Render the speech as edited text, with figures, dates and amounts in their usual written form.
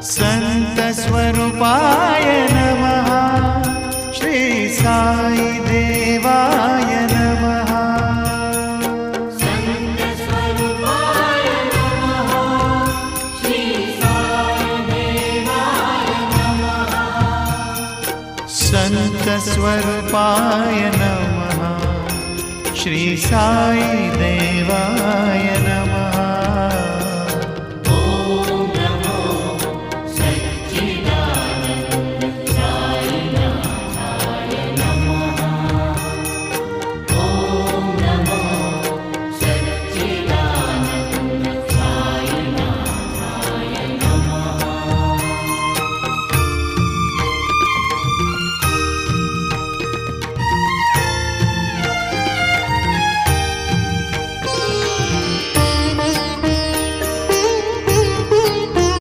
संतस्वरूपाय नमः। श्री साई देवाय नमः। संतस्वरूपाय नमः। श्री साई देवाय नमः। संतस्वरूपाय नमः। श्री साई देवाय नमः।